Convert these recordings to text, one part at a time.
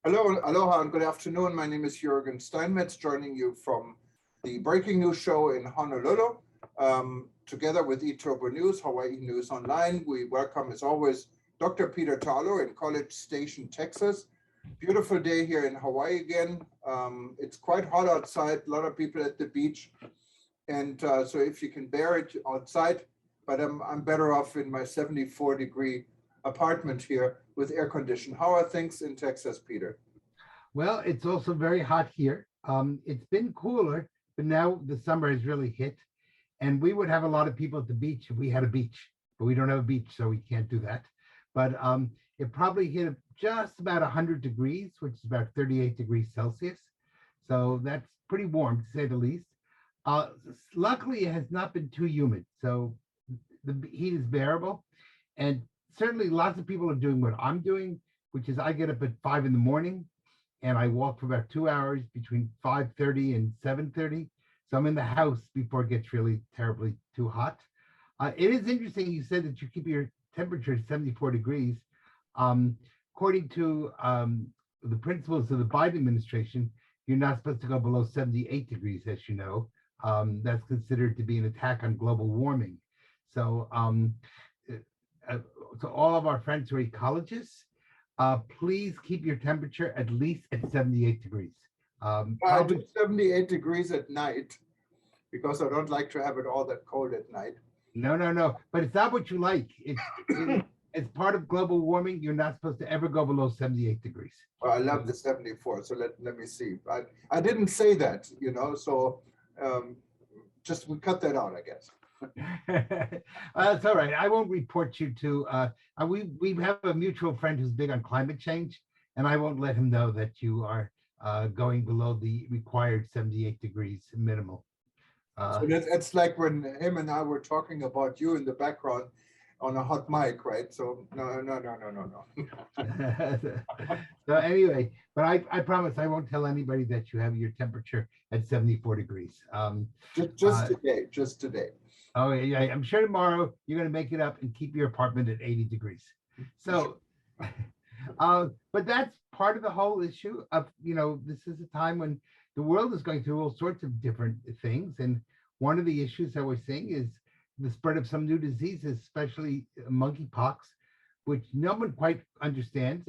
Hello, aloha, and good afternoon. My name is Juergen Steinmetz, joining you from the Breaking News Show in Honolulu. Together with eTurbo News, Hawaii News Online, we welcome, as always, Dr. Peter Tarlow in College Station, Texas. Beautiful day here in Hawaii again. It's quite hot outside, a lot of people at the beach. And so if you can bear it outside, but I'm better off in my 74-degree apartment here with air condition. How are things in Texas, Peter? Well, it's also very hot here. It's been cooler, but now the summer has really hit. And we would have a lot of people at the beach if we had a beach, but we don't have a beach, so we can't do that. But it probably hit just about 100 degrees, which is about 38 degrees Celsius. So that's pretty warm, to say the least. Luckily, it has not been too humid, so the heat is bearable. And certainly lots of people are doing what I'm doing, which is I get up at 5 in the morning and I walk for about 2 hours between 5:30 and 7:30. So I'm in the house before it gets really terribly too hot. It is interesting you said that you keep your temperature at 74 degrees. According to the principles of the Biden administration, you're not supposed to go below 78 degrees, as you know. That's considered to be an attack on global warming. So to all of our friends who are ecologists, please keep your temperature at least at 78 degrees. I do 78 degrees at night because I don't like to have it all that cold at night. No. But it's not what you like. It's part of global warming. You're not supposed to ever go below 78 degrees. Well, I love the 74. So let me see. I didn't say that, so just we cut that out, I guess. That's all right. I won't report you to. We have a mutual friend who's big on climate change, and I won't let him know that you are going below the required 78 degrees minimal. So that's like when him and I were talking about you in the background on a hot mic, right? So no. So anyway, but I promise I won't tell anybody that you have your temperature at 74 degrees. Just today. Oh yeah, I'm sure tomorrow you're going to make it up and keep your apartment at 80 degrees. So, but that's part of the whole issue of, this is a time when the world is going through all sorts of different things. And one of the issues that we're seeing is the spread of some new diseases, especially monkeypox, which no one quite understands.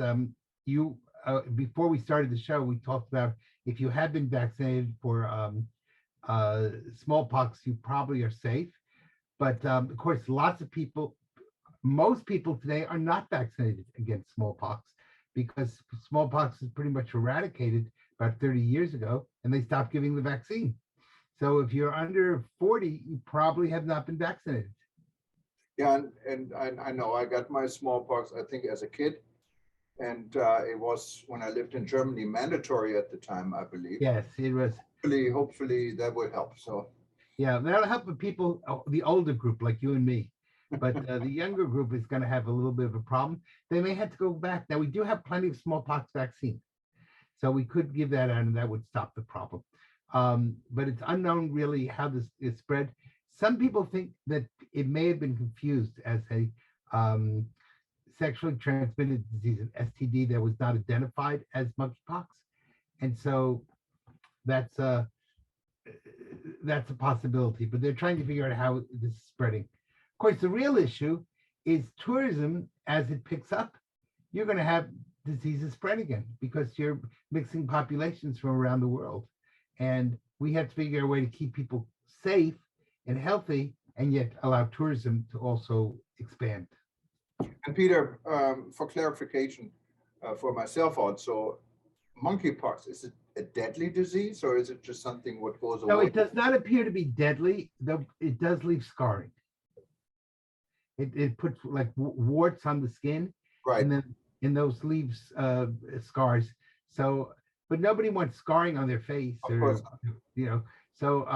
Before we started the show, we talked about if you have been vaccinated for smallpox, you probably are safe. But of course, most people today are not vaccinated against smallpox because smallpox is pretty much eradicated about 30 years ago, and they stopped giving the vaccine. So if you're under 40, you probably have not been vaccinated. Yeah, and I know I got my smallpox, I think, as a kid. And it was, when I lived in Germany, mandatory at the time, I believe. Yes, it was. Hopefully that will help. So yeah, that'll help the people, the older group like you and me. But the younger group is going to have a little bit of a problem. They may have to go back. Now, we do have plenty of smallpox vaccine. So we could give that out and that would stop the problem. But it's unknown really how this is spread. Some people think that it may have been confused as a sexually transmitted disease, an STD that was not identified as monkeypox. And so that's a possibility, but they're trying to figure out how this is spreading. Of course, the real issue is tourism. As it picks up, you're going to have diseases spread again because you're mixing populations from around the world. And we have to figure a way to keep people safe and healthy and yet allow tourism to also expand. And Peter, for clarification for myself also, monkeypox, is it a deadly disease or is it just something what goes away? No, it does not appear to be deadly, though it does leave scarring. It puts like warts on the skin, right? And then in those leaves scars. So, but nobody wants scarring on their face, or So,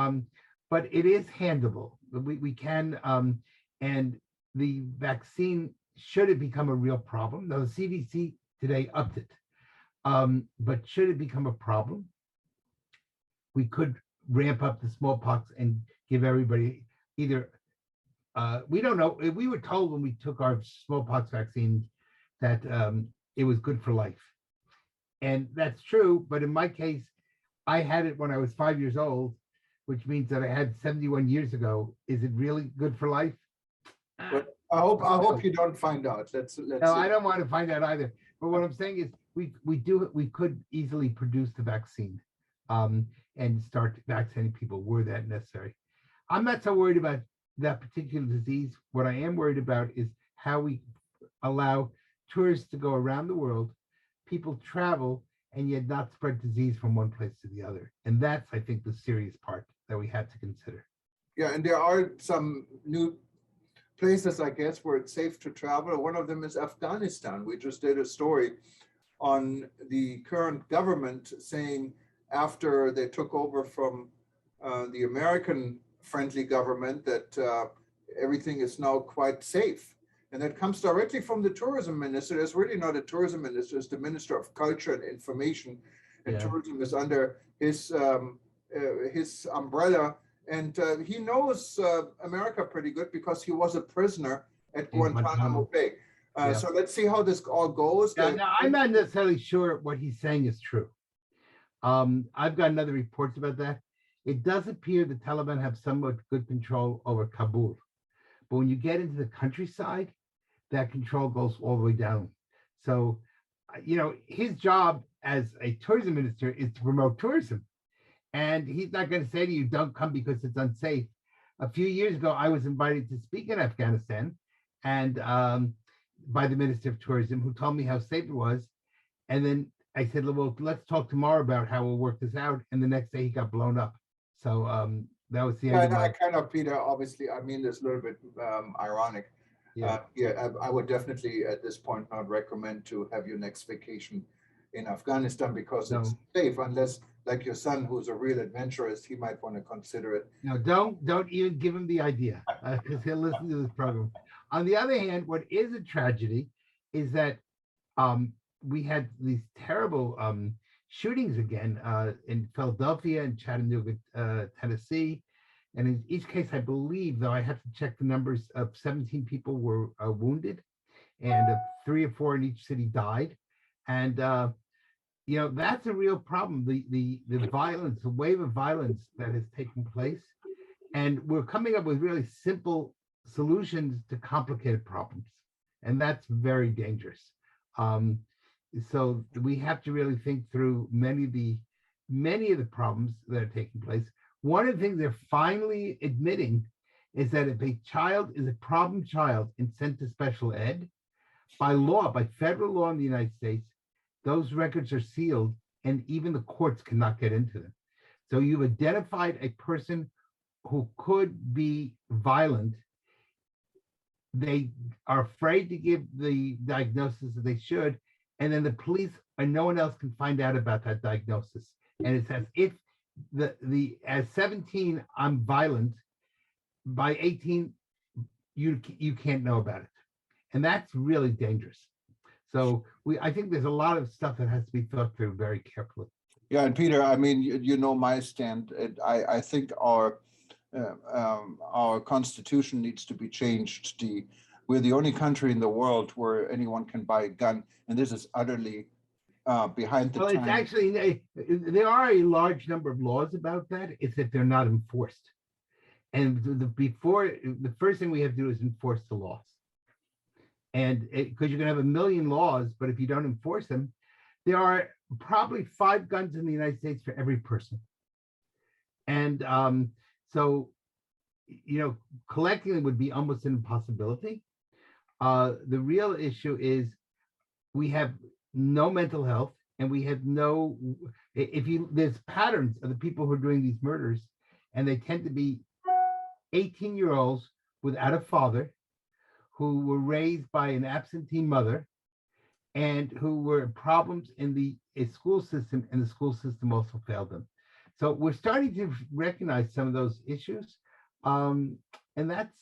but it is handleable. We can, and the vaccine, should it become a real problem? Now the CDC today upped it, but should it become a problem, we could ramp up the smallpox and give everybody either. We don't know. We were told when we took our smallpox vaccine that it was good for life. And that's true. But in my case, I had it when I was 5 years old, which means that I had 71 years ago. Is it really good for life? But I hope you don't find out. Let's No, see. I don't want to find out either. But what I'm saying is we could easily produce the vaccine and start vaccinating people were that necessary. I'm not so worried about that particular disease. What I am worried about is how we allow tourists to go around the world, people travel, and yet not spread disease from one place to the other. And that's, I think, the serious part that we have to consider. Yeah, and there are some new places, I guess, where it's safe to travel. One of them is Afghanistan. We just did a story on the current government saying after they took over from the American-friendly government that everything is now quite safe. And that comes directly from the tourism minister. There's really not a tourism minister, it's the Minister of Culture and Information. And tourism is under his umbrella. And he knows America pretty good because he was a prisoner at Guantanamo Bay. So let's see how this all goes. Now, I'm not necessarily sure what he's saying is true. I've got other reports about that. It does appear the Taliban have somewhat good control over Kabul. But when you get into the countryside, that control goes all the way down. So, his job as a tourism minister is to promote tourism. And he's not going to say to you, don't come because it's unsafe. A few years ago, I was invited to speak in Afghanistan and by the Minister of Tourism, who told me how safe it was. And then I said, well, let's talk tomorrow about how we'll work this out. And the next day he got blown up. So that was the end of my... I kind of, Peter, obviously, I mean, it's a little bit ironic. I would definitely at this point not recommend to have your next vacation in Afghanistan because it's safe, unless like your son, who's a real adventurist, he might want to consider it. No, don't even give him the idea because he'll listen to this program. On the other hand, what is a tragedy is that we had these terrible shootings again in Philadelphia and Chattanooga, Tennessee. And in each case, I believe, though I have to check the numbers, of 17 people were wounded and 3 or 4 in each city died. And, that's a real problem, the violence, the wave of violence that has taken place. And we're coming up with really simple solutions to complicated problems. And that's very dangerous. So we have to really think through many of the problems that are taking place. One of the things they're finally admitting is that if a child is a problem child and sent to special ed, by law, by federal law in the United States, those records are sealed and even the courts cannot get into them. So you've identified a person who could be violent. They are afraid to give the diagnosis that they should, and then the police and no one else can find out about that diagnosis. And it's as if as 17, I'm violent. By 18, you can't know about it. And that's really dangerous. So I think there's a lot of stuff that has to be thought through very carefully. Yeah, and Peter, I mean, you know my stand. I think our constitution needs to be changed. We're the only country in the world where anyone can buy a gun, and this is utterly behind the times. It's actually, there are a large number of laws about that. It's that they're not enforced. And the first thing we have to do is enforce the laws. And because you can have a million laws, but if you don't enforce them, there are probably 5 guns in the United States for every person. And so, collecting them would be almost an impossibility. The real issue is we have no mental health, and we have there's patterns of the people who are doing these murders, and they tend to be 18-year-olds without a father, who were raised by an absentee mother, and who were problems in the school system, and the school system also failed them. So we're starting to recognize some of those issues. And that's,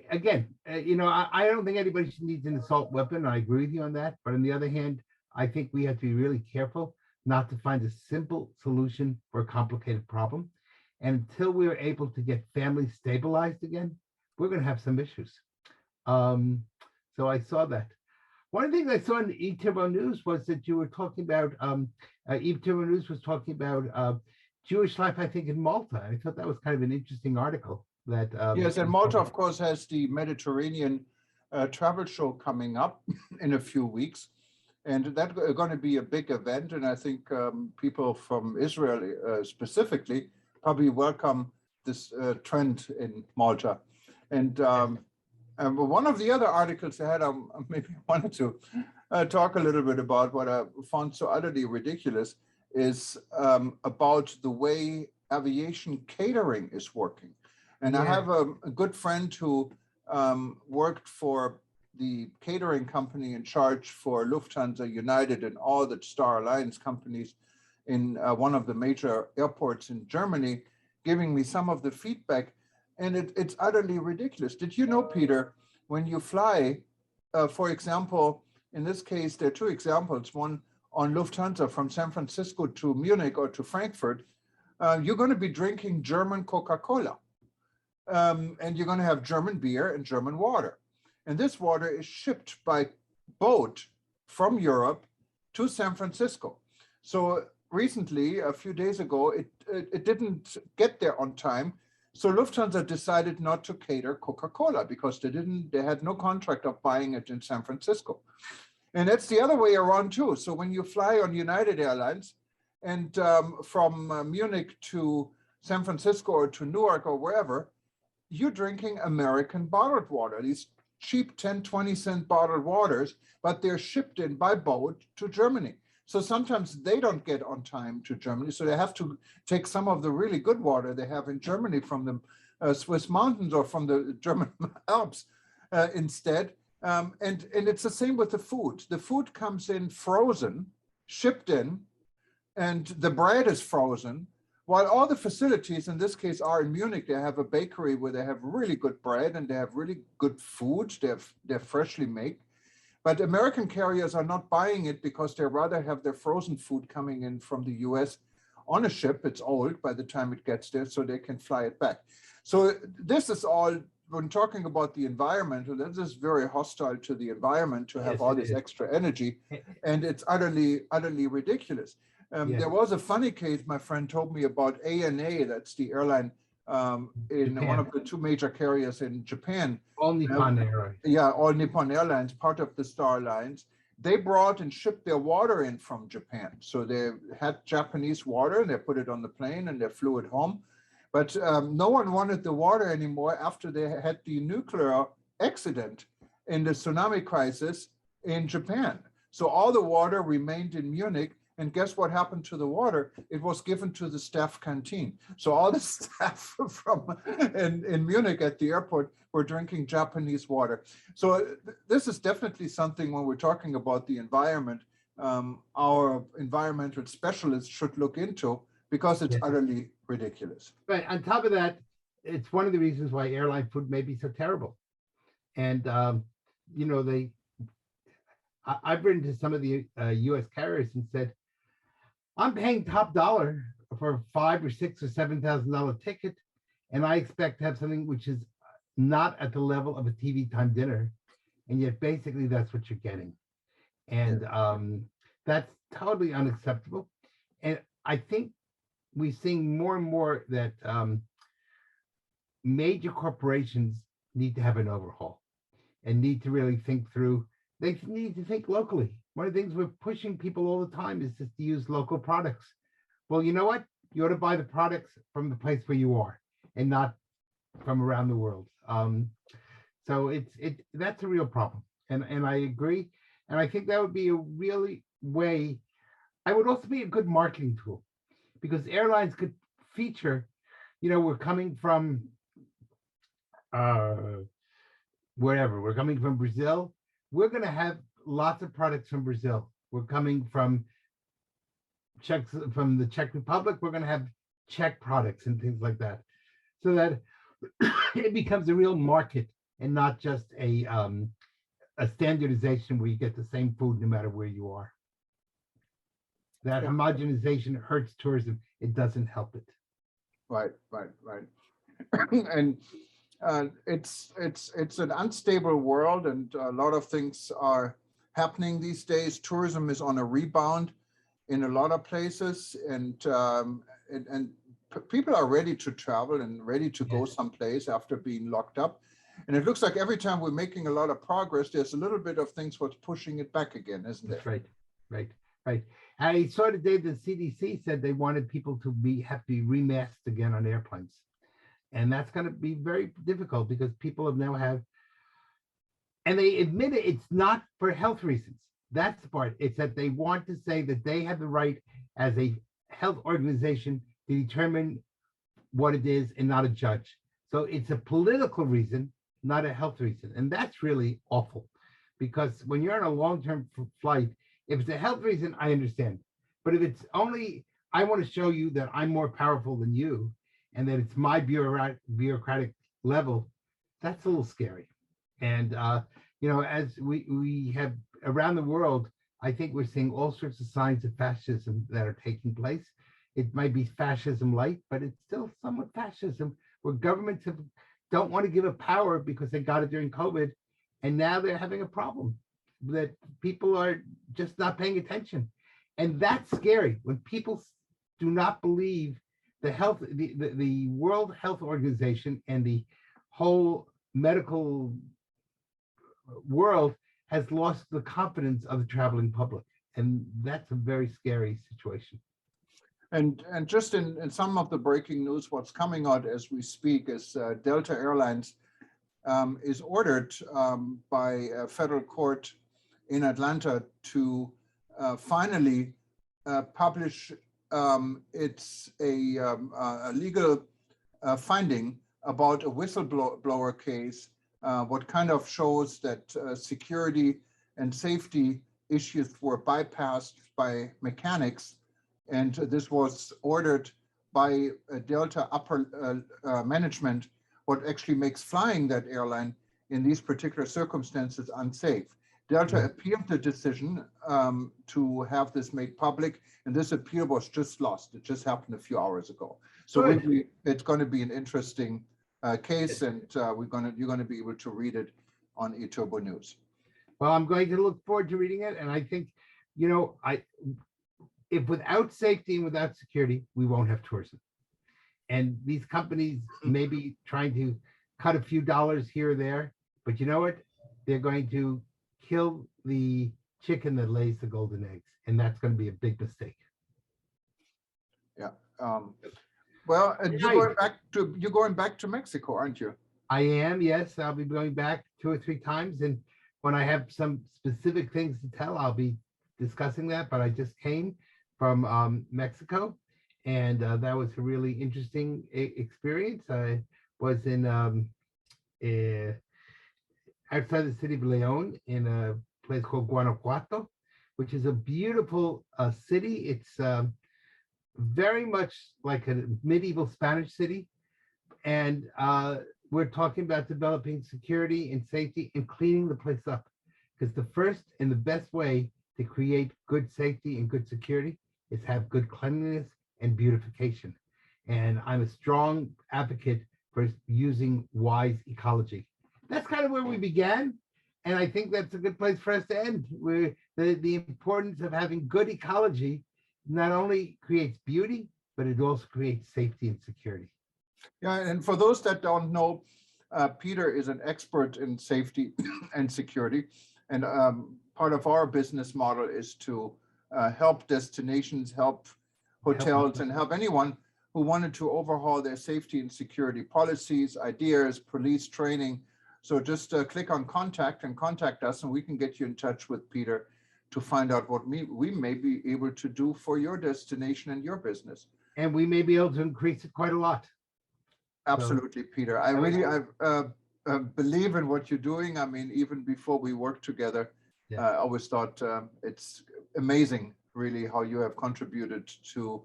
again, I don't think anybody needs an assault weapon. I agree with you on that. But on the other hand, I think we have to be really careful not to find a simple solution for a complicated problem. And until we are able to get families stabilized again, we're going to have some issues. So I saw that. One thing I saw in eTurbo News was that you were talking about, eTurbo News was talking about Jewish life, I think, in Malta. I thought that was kind of an interesting article. That Yes, and Malta, of course, has the Mediterranean travel show coming up in a few weeks. And that's going to be a big event. And I think people from Israel specifically probably welcome this trend in Malta. And one of the other articles I had, maybe wanted to talk a little bit about what I found so utterly ridiculous is about the way aviation catering is working. And I have a good friend who worked for the catering company in charge for Lufthansa, United, and all the Star Alliance companies in one of the major airports in Germany, giving me some of the feedback. And it's utterly ridiculous. Did you know, Peter, when you fly, for example, in this case, there are two examples, one on Lufthansa from San Francisco to Munich or to Frankfurt, you're going to be drinking German Coca-Cola. And you're going to have German beer and German water. And this water is shipped by boat from Europe to San Francisco. So recently, a few days ago, it didn't get there on time. So Lufthansa decided not to cater Coca-Cola because they had no contract of buying it in San Francisco. And that's the other way around too. So when you fly on United Airlines and from Munich to San Francisco or to Newark or wherever, you're drinking American bottled water, these cheap 10, 20 cent bottled waters, but they're shipped in by boat to Germany. So sometimes they don't get on time to Germany. So they have to take some of the really good water they have in Germany from the Swiss mountains or from the German Alps instead. And it's the same with the food. The food comes in frozen, shipped in, and the bread is frozen. While all the facilities in this case are in Munich, they have a bakery where they have really good bread and they have really good food. They're freshly made. But American carriers are not buying it because they rather have their frozen food coming in from the US on a ship. It's old by the time it gets there, so they can fly it back. So this is all, when talking about the environment, this is very hostile to the environment to have all this extra energy. And it's utterly ridiculous. There was a funny case my friend told me about ANA, that's the airline in Japan. One of the two major carriers in Japan. All Nippon Airlines. Yeah, All Nippon Airlines, part of the Star Alliance. They brought and shipped their water in from Japan. So they had Japanese water and they put it on the plane and they flew it home. But no one wanted the water anymore after they had the nuclear accident in the tsunami crisis in Japan. So all the water remained in Munich. And guess what happened to the water? It was given to the staff canteen. So all the staff from in Munich at the airport were drinking Japanese water. So this is definitely something when we're talking about the environment, our environmental specialists should look into because it's utterly ridiculous. Right. On top of that, it's one of the reasons why airline food may be so terrible. And, I've written to some of the U.S. carriers and said, I'm paying top dollar for $5,000 or $6,000 or $7,000 ticket, and I expect to have something which is not at the level of a TV time dinner, and yet basically that's what you're getting, and that's totally unacceptable. And I think we're seeing more and more that major corporations need to have an overhaul and need to really think through. They need to think locally. One of the things we're pushing people all the time is just to use local products. Well, you know what? You ought to buy the products from the place where you are and not from around the world. So that's a real problem. And I agree. And I think that would be a really way. I would also be a good marketing tool because airlines could feature, we're coming from wherever. We're coming from Brazil. We're going to have lots of products from Brazil. We're coming from the Czech Republic. We're going to have Czech products and things like that, so that it becomes a real market and not just a standardization where you get the same food no matter where you are. That homogenization hurts tourism. It doesn't help it. Right. And it's an unstable world, and a lot of things are happening these days. Tourism is on a rebound in a lot of places, and people are ready to travel and ready to go Yes. someplace after being locked up. And it looks like every time we're making a lot of progress, there's a little bit of things what's pushing it back again, isn't That's it? right, right, right. I saw today the CDC said they wanted people to have to be remasked again on airplanes, and that's going to be very difficult because people have now have, and they admit it, it's not for health reasons. That's the part. It's that they want to say that they have the right as a health organization to determine what it is and not a judge. So it's a political reason, not a health reason. And that's really awful because when you're on a long-term flight, if it's a health reason, I understand. But if it's only, I want to show you that I'm more powerful than you and that it's my bureaucratic level, that's a little scary. And, as we have around the world, I think we're seeing all sorts of signs of fascism that are taking place. It might be fascism light, but it's still somewhat fascism where governments don't want to give up power because they got it during COVID. And now they're having a problem that people are just not paying attention. And that's scary when people do not believe the World Health Organization and the whole medical world has lost the confidence of the traveling public. And that's a very scary situation. And just in some of the breaking news, what's coming out as we speak is Delta Airlines is ordered by a federal court in Atlanta to finally publish its a legal finding about a whistleblower case, what kind of shows that security and safety issues were bypassed by mechanics. And this was ordered by Delta upper management, what actually makes flying that airline in these particular circumstances unsafe. Delta appealed the decision to have this made public, and this appeal was just lost. It just happened a few hours ago. So it's going to be an interesting case, and you're going to be able to read it on eTurbo News. Well, I'm going to look forward to reading it, and I think, if without safety and without security, we won't have tourism. And these companies may be trying to cut a few dollars here or there, but you know what? They're going to kill the chicken that lays the golden eggs, and that's going to be a big mistake. Yeah. Well, you're going back to Mexico, aren't you? I am. Yes, I'll be going back 2 or 3 times, and when I have some specific things to tell, I'll be discussing that. But I just came from Mexico, and that was a really interesting experience. I was in outside the city of León in a place called Guanajuato, which is a beautiful city. It's very much like a medieval Spanish city. And we're talking about developing security and safety and cleaning the place up. Because the first and the best way to create good safety and good security is have good cleanliness and beautification. And I'm a strong advocate for using wise ecology. That's kind of where we began. And I think that's a good place for us to end, where the importance of having good ecology not only creates beauty, but it also creates safety and security. Yeah, and for those that don't know, Peter is an expert in safety and security. And part of our business model is to help destinations, help hotels, and help anyone who wanted to overhaul their safety and security policies, ideas, police training. So just click on contact and contact us, and we can get you in touch with Peter to find out what we may be able to do for your destination and your business. And we may be able to increase it quite a lot. Absolutely, so, Peter. I really believe in what you're doing. I mean, even before we worked together, I always thought it's amazing, really, how you have contributed to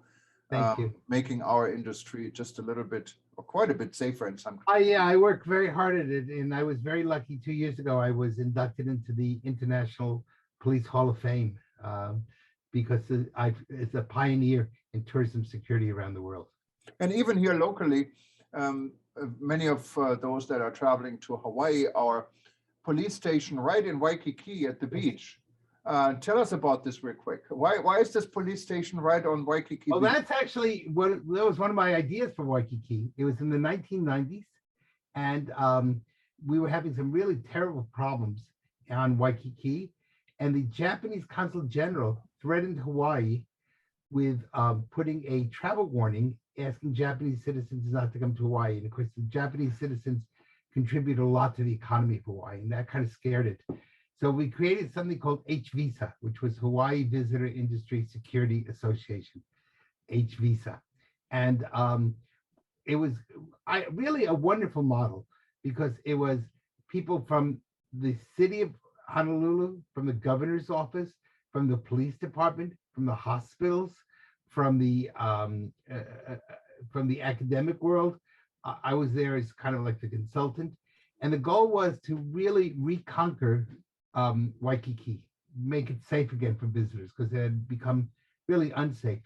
making our industry just a little bit or quite a bit safer in some cases. Yeah, I worked very hard at it, and I was very lucky. 2 years ago, I was inducted into the International Police Hall of Fame because it's a pioneer in tourism security around the world. And even here locally, many of those that are traveling to Hawaii, our police station right in Waikiki at the beach Tell us about this real quick. Why is this police station right on Waikiki Well, Beach? that's actually that was one of my ideas for Waikiki. It was in the 1990s, and we were having some really terrible problems on Waikiki, and the Japanese Consul General threatened Hawaii with putting a travel warning, asking Japanese citizens not to come to Hawaii. And of course, the Japanese citizens contribute a lot to the economy of Hawaii, and that kind of scared it. So we created something called HVisa, which was Hawaii Visitor Industry Security Association, HVisa. And it was really a wonderful model because it was people from the city of Honolulu, from the governor's office, from the police department, from the hospitals, from the academic world. I was there as kind of like the consultant. And the goal was to really reconquer Waikiki, make it safe again for visitors because it had become really unsafe.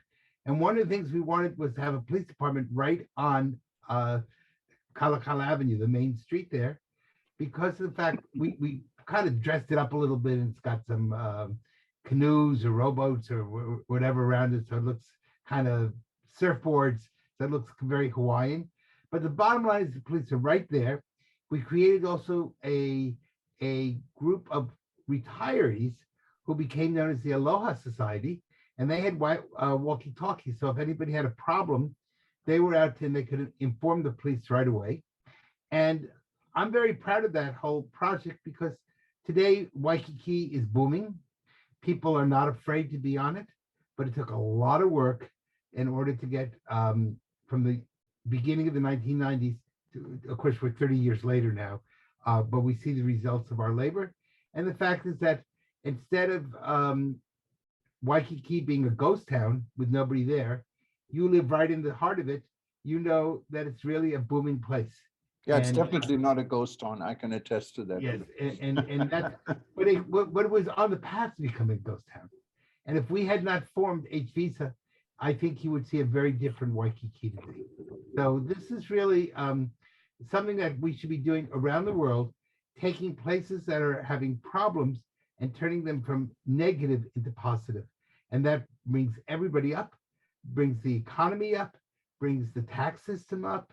And one of the things we wanted was to have a police department right on Kalakala Avenue, the main street there, because of the fact we kind of dressed it up a little bit and it's got some canoes or rowboats or whatever around it. So it looks kind of surfboards. So it looks very Hawaiian. But the bottom line is the police are right there. We created also a group of retirees who became known as the Aloha Society, and they had walkie-talkies. So if anybody had a problem, they were out and they could inform the police right away. And I'm very proud of that whole project because today Waikiki is booming. People are not afraid to be on it, but it took a lot of work in order to get from the beginning of the 1990s to, of course, we're 30 years later now, but we see the results of our labor. And the fact is that instead of Waikiki being a ghost town with nobody there, you live right in the heart of it. You know that it's really a booming place. Yeah, it's definitely not a ghost town. I can attest to that. Yes, and that's but it was on the path to becoming a ghost town. And if we had not formed HVisa, I think you would see a very different Waikiki today. So this is really something that we should be doing around the world, taking places that are having problems and turning them from negative into positive. And that brings everybody up, brings the economy up, brings the tax system up.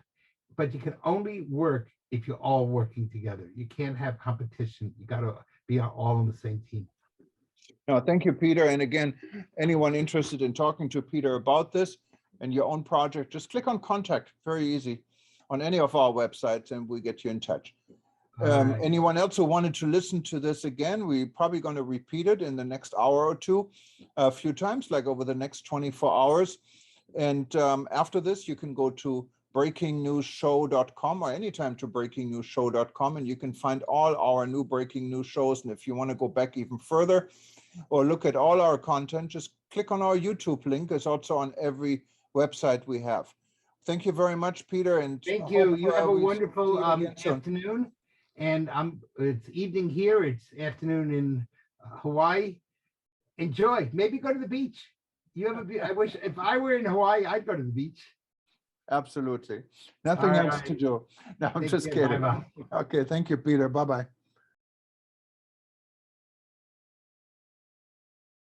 But you can only work if you're all working together. You can't have competition. You got to be all on the same team. No, thank you, Peter. And again, anyone interested in talking to Peter about this and your own project, just click on contact, very easy, on any of our websites and we get you in touch. Right. Anyone else who wanted to listen to this again, we're probably going to repeat it in the next hour or two, a few times, like over the next 24 hours. And after this, you can go to breakingnewsshow.com or anytime to breakingnewsshow.com and you can find all our new breaking news shows. And if you want to go back even further or look at all our content, just click on our YouTube link. It's also on every website we have. Thank you very much, Peter. And thank you. You have a wonderful afternoon. And it's evening here. It's afternoon in Hawaii. Enjoy. Maybe go to the beach. You have I wish if I were in Hawaii, I'd go to the beach. Absolutely. Nothing else to do. No, I'm just kidding. Bye-bye. Okay. Thank you, Peter. Bye-bye.